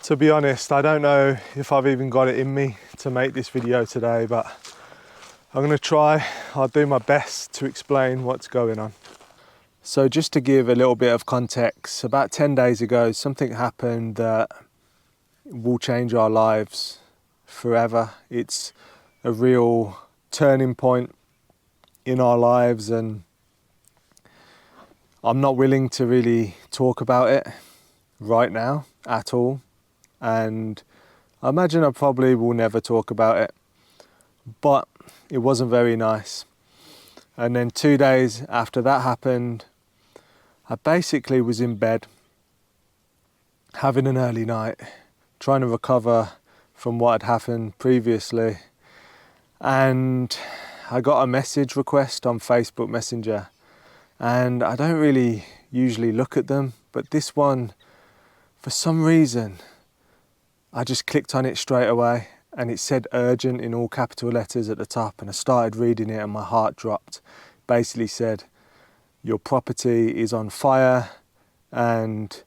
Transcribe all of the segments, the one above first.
To be honest, I don't know if I've even got it in me to make this video today, but I'm gonna try. I'll do my best to explain what's going on. So just to give a little bit of context, about 10 days ago, something happened that will change our lives forever. It's a real turning point in our lives, and I'm not willing to really talk about it right now at all. And I imagine I probably will never talk about it, but it wasn't very nice. And then 2 days after that happened, I basically was in bed, having an early night, trying to recover from what had happened previously. And I got a message request on Facebook Messenger. And I don't really usually look at them, but this one, for some reason, I just clicked on it straight away, and it said urgent in all capital letters at the top, and I started reading it and my heart dropped. Basically said, your property is on fire and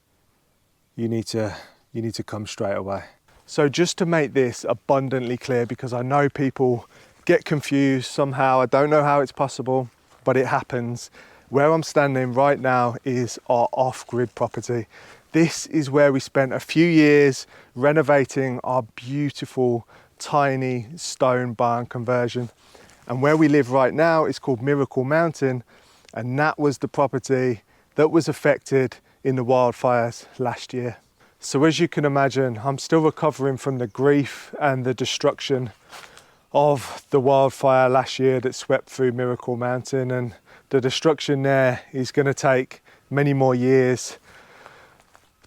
you need to come straight away. So just to make this abundantly clear, because I know people get confused somehow, I don't know how it's possible, but it happens. Where I'm standing right now is our off-grid property. This is where we spent a few years renovating our beautiful tiny stone barn conversion. And where we live right now is called Miracle Mountain, and that was the property that was affected in the wildfires last year. So as you can imagine, I'm still recovering from the grief and the destruction of the wildfire last year that swept through Miracle Mountain, and the destruction there is going to take many more years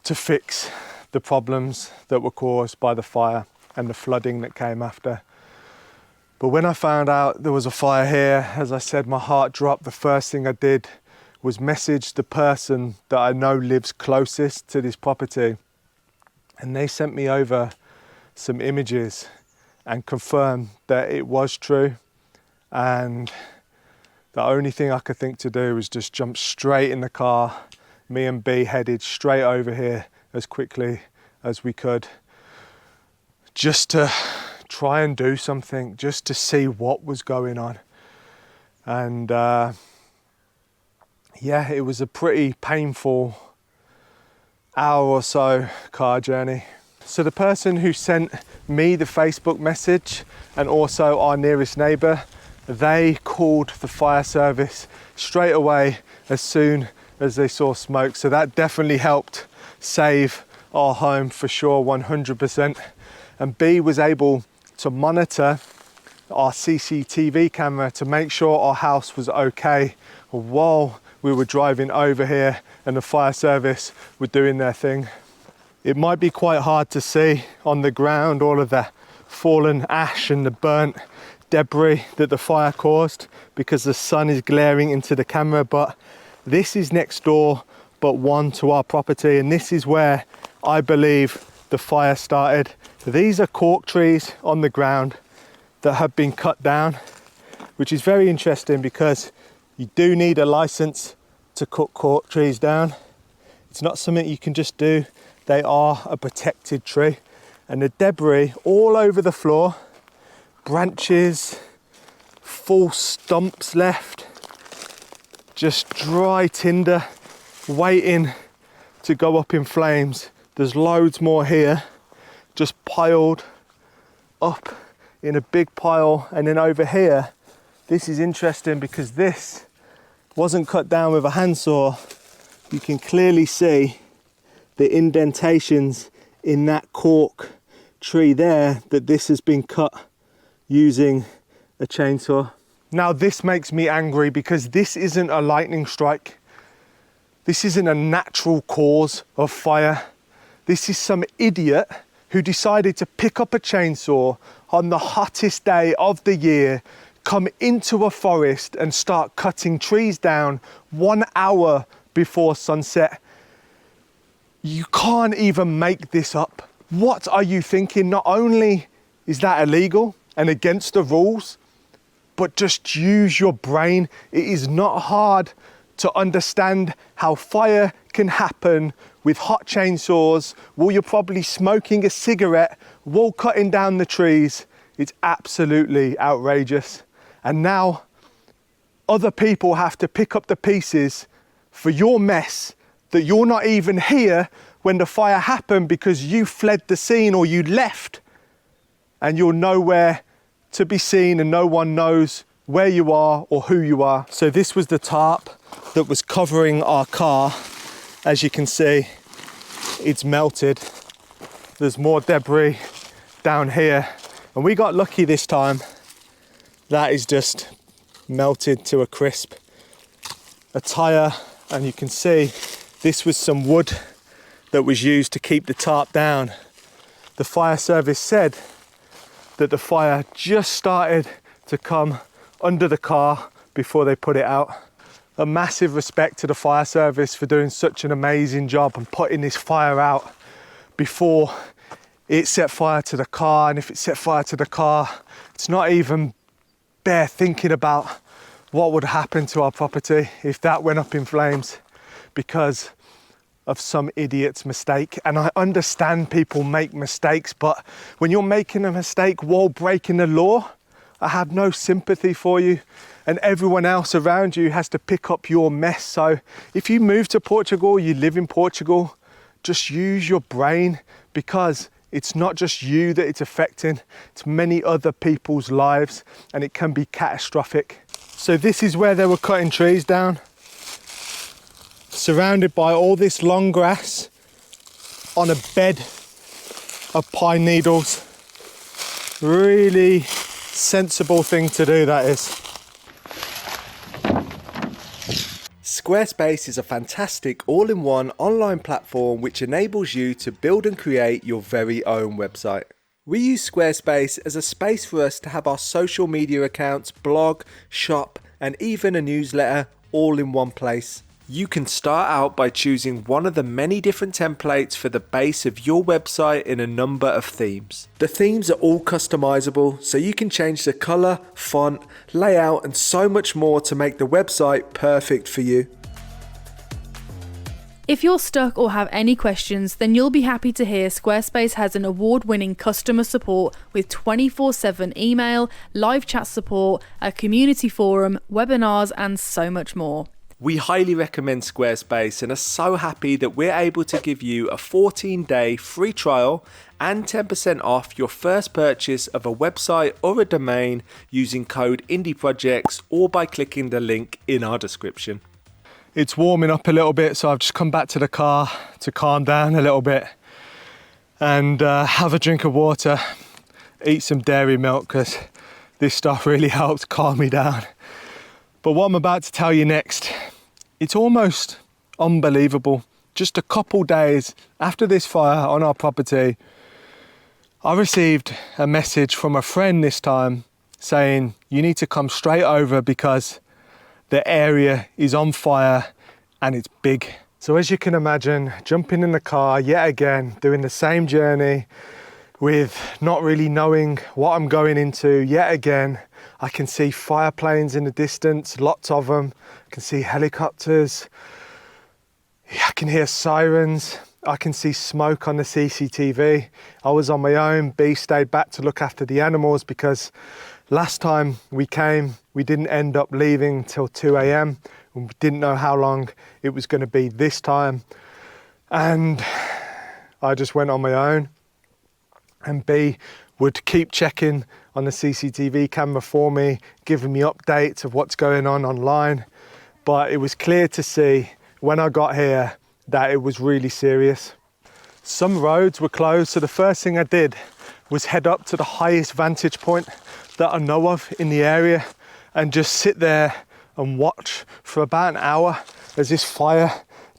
to fix the problems that were caused by the fire and the flooding that came after. But when I found out there was a fire here, as I said, my heart dropped. The first thing I did was message the person that I know lives closest to this property, and they sent me over some images and confirmed that it was true. And the only thing I could think to do was just jump straight in the car. Me and Bee headed straight over here as quickly as we could, just to try and do something, just to see what was going on. And yeah, it was a pretty painful hour or so car journey. So the person who sent me the Facebook message, and also our nearest neighbour, they called the fire service straight away as soon as they saw smoke. So that definitely helped save our home for sure, 100%. And B was able to monitor our CCTV camera to make sure our house was okay while we were driving over here and the fire service were doing their thing. It might be quite hard to see on the ground all of the fallen ash and the burnt debris that the fire caused because the sun is glaring into the camera, but this is next door but one to our property, and this is where I believe the fire started. These are cork trees on the ground that have been cut down, which is very interesting because you do need a license to cut cork trees down. It's not something you can just do. They are a protected tree, and the debris all over the floor, branches, full stumps left, just dry tinder waiting to go up in flames. There's loads more here, just piled up in a big pile. And then over here, this is interesting because this wasn't cut down with a handsaw. You can clearly see the indentations in that cork tree there, that this has been cut using a chainsaw. Now this makes me angry because this isn't a lightning strike. This isn't a natural cause of fire. This is some idiot who decided to pick up a chainsaw on the hottest day of the year, come into a forest and start cutting trees down 1 hour before sunset. You can't even make this up. What are you thinking? Not only is that illegal and against the rules, but just use your brain. It is not hard to understand how fire can happen with hot chainsaws while you're probably smoking a cigarette while cutting down the trees. It's absolutely outrageous. And now other people have to pick up the pieces for your mess that you're not even here when the fire happened because you fled the scene or you left, and you're nowhere to be seen and no one knows where you are or who you are. So this was the tarp that was covering our car. As you can see, it's melted. There's more debris down here, and we got lucky this time. That is just melted to a crisp. A tire, and you can see this was some wood that was used to keep the tarp down. The fire service said that the fire just started to come under the car before they put it out. A massive respect to the fire service for doing such an amazing job and putting this fire out before it set fire to the car. And if it set fire to the car, it's not even bare thinking about what would happen to our property if that went up in flames because of some idiot's mistake. And I understand people make mistakes, but when you're making a mistake while breaking the law, I have no sympathy for you, and everyone else around you has to pick up your mess. So if you move to Portugal, you live in Portugal, just use your brain, because it's not just you that it's affecting, it's many other people's lives, and it can be catastrophic. So this is where they were cutting trees down, surrounded by all this long grass on a bed of pine needles. Really sensible thing to do, that is. Squarespace is a fantastic all-in-one online platform which enables you to build and create your very own website. We use Squarespace as a space for us to have our social media accounts, blog, shop, and even a newsletter all in one place. You can start out by choosing one of the many different templates for the base of your website in a number of themes. The themes are all customizable, so you can change the color, font, layout, and so much more to make the website perfect for you. If you're stuck or have any questions, then you'll be happy to hear Squarespace has an award-winning customer support with 24/7 email, live chat support, a community forum, webinars, and so much more. We highly recommend Squarespace and are so happy that we're able to give you a 14-day free trial and 10% off your first purchase of a website or a domain using code indieprojects or by clicking the link in our description. It's warming up a little bit, so I've just come back to the car to calm down a little bit and have a drink of water, eat some dairy milk, because this stuff really helps calm me down. But what I'm about to tell you next, it's almost unbelievable. Just a couple days after this fire on our property, I received a message from a friend this time saying, you need to come straight over because the area is on fire and it's big. So as you can imagine, jumping in the car yet again, doing the same journey with not really knowing what I'm going into yet again. I can see fire planes in the distance, lots of them. I can see helicopters. I can hear sirens. I can see smoke on the CCTV. I was on my own. Bee stayed back to look after the animals because last time we came, we didn't end up leaving till 2 a.m. We didn't know how long it was going to be this time. And I just went on my own. And Bee would keep checking on the CCTV camera for me, giving me updates of what's going on online. But it was clear to see when I got here that it was really serious. Some roads were closed, so the first thing I did was head up to the highest vantage point that I know of in the area and just sit there and watch for about an hour as this fire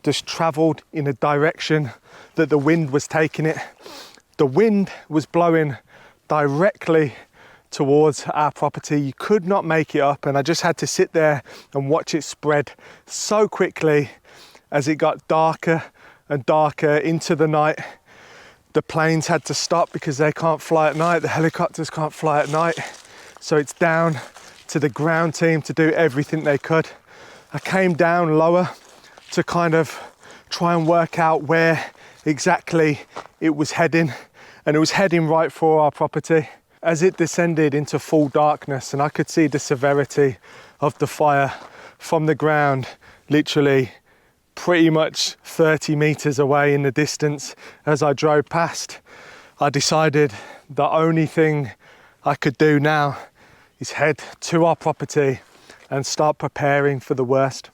just travelled in a direction that the wind was taking it. The wind was blowing directly towards our property. You could not make it up, and I just had to sit there and watch it spread so quickly as it got darker and darker into the night. The planes had to stop because they can't fly at night. The helicopters can't fly at night. So it's down to the ground team to do everything they could. I came down lower to kind of try and work out where exactly it was heading, and it was heading right for our property. As it descended into full darkness and I could see the severity of the fire from the ground, literally pretty much 30 meters away in the distance as I drove past, I decided the only thing I could do now is head to our property and start preparing for the worst.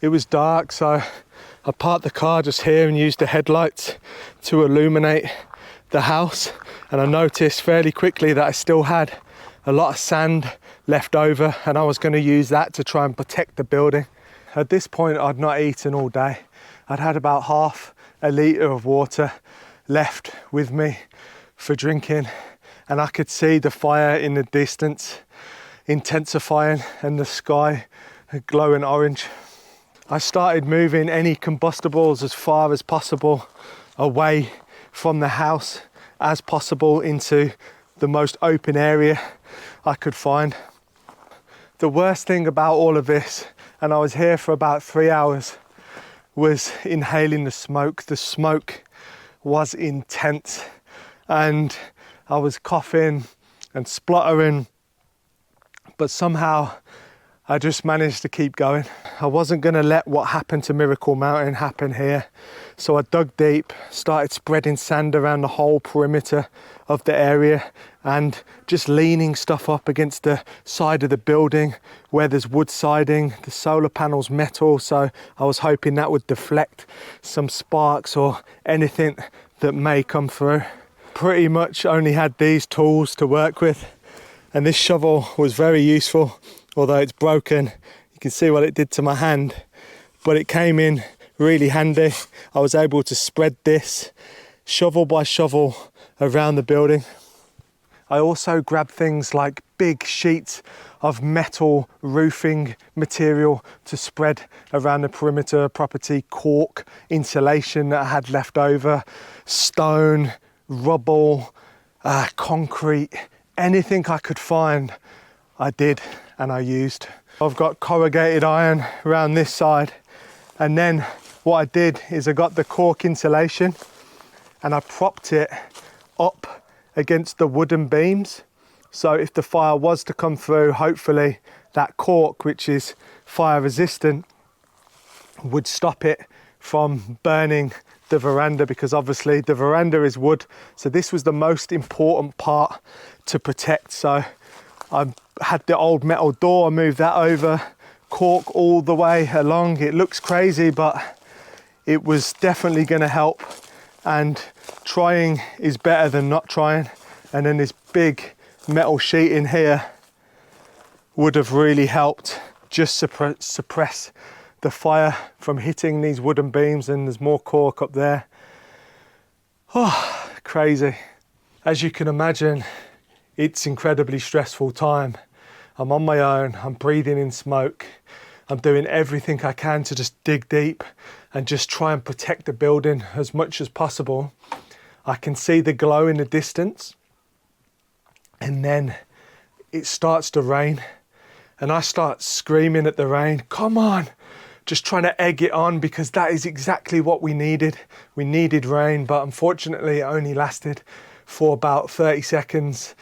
It was dark, so I parked the car just here and used the headlights to illuminate the house. And I noticed fairly quickly that I still had a lot of sand left over, and I was going to use that to try and protect the building. At this point, I'd not eaten all day. I'd had about half a litre of water left with me for drinking, and I could see the fire in the distance intensifying and the sky glowing orange. I started moving any combustibles as far as possible away from the house as possible into the most open area I could find. The worst thing about all of this, and I was here for about 3 hours, was inhaling the smoke. The smoke was intense and I was coughing and spluttering, but somehow I just managed to keep going. I wasn't going to let what happened to Miracle Mountain happen here. So I dug deep, started spreading sand around the whole perimeter of the area and just leaning stuff up against the side of the building where there's wood siding. The solar panel's metal, so I was hoping that would deflect some sparks or anything that may come through. Pretty much only had these tools to work with, and this shovel was very useful. Although it's broken, you can see what it did to my hand, but it came in really handy. I was able to spread this shovel by shovel around the building. I also grabbed things like big sheets of metal roofing material to spread around the perimeter property, cork, insulation that I had left over, stone, rubble, concrete, anything I could find, I did and I used. I've got corrugated iron around this side, and then what I did is I got the cork insulation and I propped it up against the wooden beams, so if the fire was to come through, hopefully that cork, which is fire resistant, would stop it from burning the veranda, because obviously the veranda is wood, so this was the most important part to protect. So I had the old metal door, I moved that over, cork all the way along. It looks crazy, but it was definitely going to help, and trying is better than not trying. And then this big metal sheet in here would have really helped just suppress the fire from hitting these wooden beams. And there's more cork up there. Oh, crazy. As you can imagine, it's incredibly stressful time. I'm on my own, I'm breathing in smoke, I'm doing everything I can to just dig deep and just try and protect the building as much as possible. I can see the glow in the distance, and then it starts to rain, and I start screaming at the rain, come on, just trying to egg it on, because that is exactly what we needed. We needed rain, but unfortunately it only lasted for about 30 seconds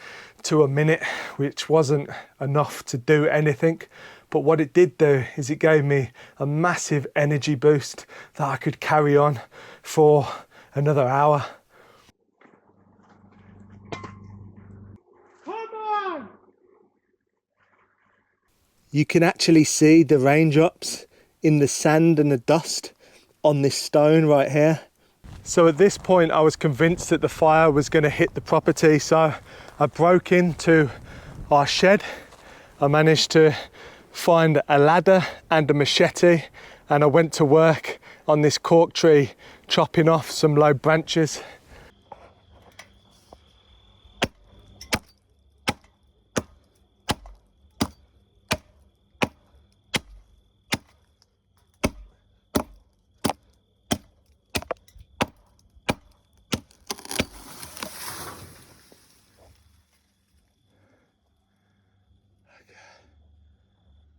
to a minute, which wasn't enough to do anything. But what it did do is it gave me a massive energy boost that I could carry on for another hour. Come on! You can actually see the raindrops in the sand and the dust on this stone right here. So at this point I was convinced that the fire was going to hit the property, so I broke into our shed. I managed to find a ladder and a machete, and I went to work on this cork tree, chopping off some low branches.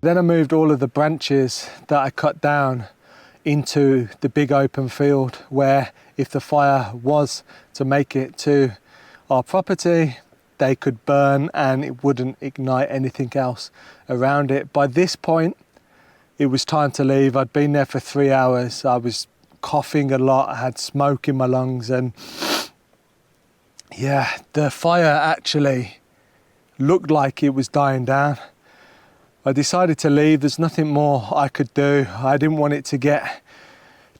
Then I moved all of the branches that I cut down into the big open field where if the fire was to make it to our property, they could burn and it wouldn't ignite anything else around it. By this point, it was time to leave. I'd been there for 3 hours. I was coughing a lot. I had smoke in my lungs, and yeah, the fire actually looked like it was dying down. I decided to leave. There's nothing more I could do. I didn't want it to get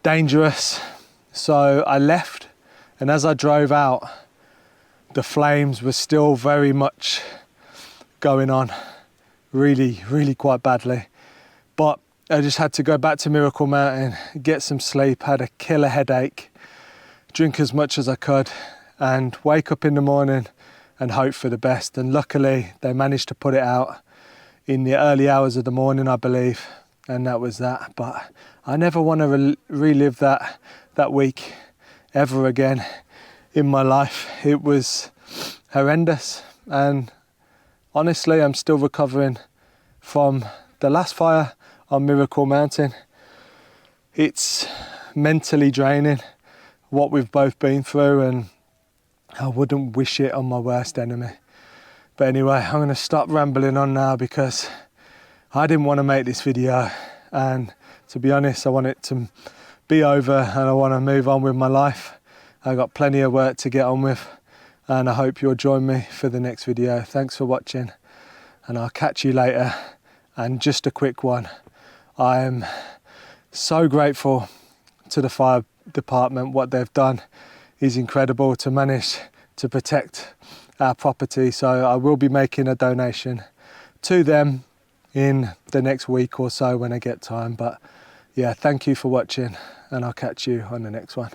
dangerous. So I left, and as I drove out, the flames were still very much going on, really quite badly. But I just had to go back to Miracle Mountain, get some sleep, had a killer headache, drink as much as I could, and wake up in the morning and hope for the best. And luckily they managed to put it out in the early hours of the morning, I believe, and that was that. But I never want to relive that week ever again in my life. It was horrendous, and honestly I'm still recovering from the last fire on Miracle Mountain. It's mentally draining what we've both been through, and I wouldn't wish it on my worst enemy. But anyway, I'm going to stop rambling on now because I didn't want to make this video, and to be honest, I want it to be over and I want to move on with my life. I've got plenty of work to get on with, and I hope you'll join me for the next video. Thanks for watching, and I'll catch you later. And just a quick one, I am so grateful to the fire department. What they've done is incredible to manage to protect our property. So I will be making a donation to them in the next week or so when I get time. But yeah, thank you for watching, and I'll catch you on the next one.